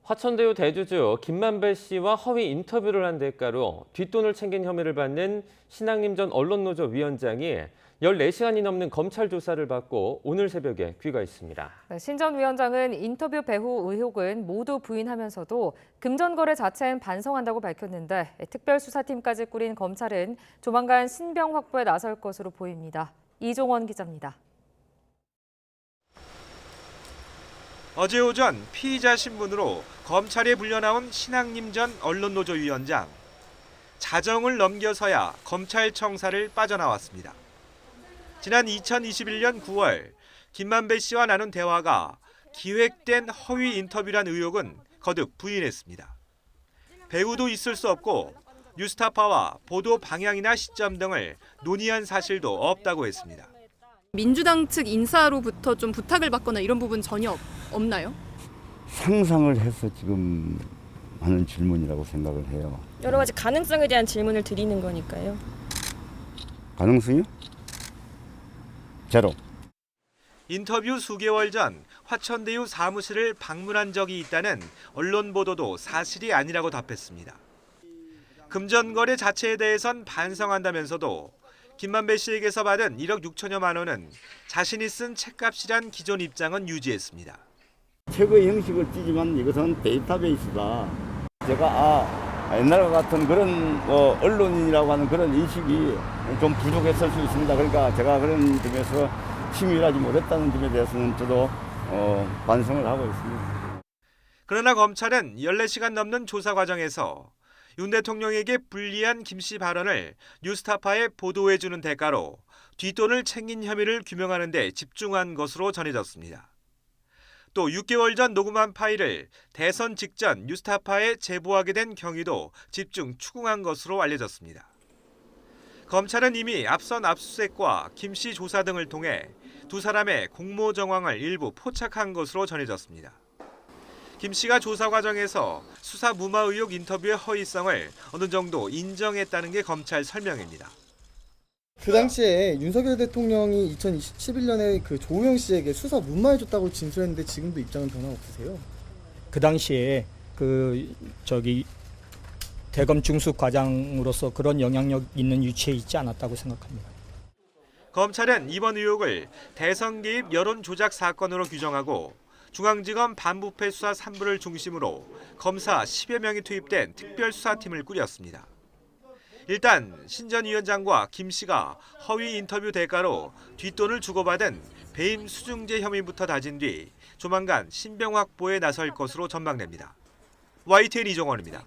화천대유 대주주 김만배 씨와 허위 인터뷰를 한 대가로 뒷돈을 챙긴 혐의를 받는 신앙림 전 언론노조 위원장이 14시간이 넘는 검찰 조사를 받고 오늘 새벽에 귀가했습니다. 신 전 위원장은 인터뷰 배후 의혹은 모두 부인하면서도 금전 거래 자체는 반성한다고 밝혔는데 특별수사팀까지 꾸린 검찰은 조만간 신병 확보에 나설 것으로 보입니다. 이종원 기자입니다. 어제 오전 피의자 신분으로 검찰에 불려나온 신앙림 전 언론노조 위원장. 자정을 넘겨서야 검찰 청사를 빠져나왔습니다. 지난 2021년 9월 김만배 씨와 나눈 대화가 기획된 허위 인터뷰란 의혹은 거듭 부인했습니다. 배우도 있을 수 없고 뉴스타파와 보도 방향이나 시점 등을 논의한 사실도 없다고 했습니다. 민주당 측 인사로부터 좀 부탁을 받거나 이런 부분 전혀 없나요? 상상을 해서 지금 하는 질문이라고 생각을 해요. 여러 가지 가능성에 대한 질문을 드리는 거니까요. 가능성이요? 제로. 인터뷰 수개월 전 화천대유 사무실을 방문한 적이 있다는 언론 보도도 사실이 아니라고 답했습니다. 금전 거래 자체에 대해선 반성한다면서도 김만배 씨에게서 받은 1억 6천여만 원은 자신이 쓴 책값이란 기존 입장은 유지했습니다. 최고의 형식을 띠지만 이것은 데이터베이스다. 제가 옛날과 같은 그런 언론인이라고 하는 그런 인식이 좀 부족했을 수 있습니다. 그러니까 제가 그런 점에서 치밀하지 못했다는 점에 대해서는 저도 반성을 하고 있습니다. 그러나 검찰은 14시간 넘는 조사 과정에서 윤 대통령에게 불리한 김 씨 발언을 뉴스타파에 보도해주는 대가로 뒷돈을 챙긴 혐의를 규명하는 데 집중한 것으로 전해졌습니다. 또 6개월 전 녹음한 파일을 대선 직전 뉴스타파에 제보하게 된 경위도 집중 추궁한 것으로 알려졌습니다. 검찰은 이미 앞선 압수수색과 김 씨 조사 등을 통해 두 사람의 공모 정황을 일부 포착한 것으로 전해졌습니다. 김 씨가 조사 과정에서 수사 무마 의혹 인터뷰의 허위성을 어느 정도 인정했다는 게 검찰 설명입니다. 그 당시에 윤석열 대통령이 2011년에 그 조우영 씨에게 수사 무마해줬다고 진술했는데 지금도 입장은 변화 없으세요? 그 당시에 대검 중수 과장으로서 그런 영향력 있는 위치에 있지 않았다고 생각합니다. 검찰은 이번 의혹을 대선 개입 여론 조작 사건으로 규정하고 중앙지검 반부패 수사 3부를 중심으로 검사 10여 명이 투입된 특별수사팀을 꾸렸습니다. 일단 신 전 위원장과 김 씨가 허위 인터뷰 대가로 뒷돈을 주고받은 배임 수증제 혐의부터 다진 뒤 조만간 신병 확보에 나설 것으로 전망됩니다. YTN 이종원입니다.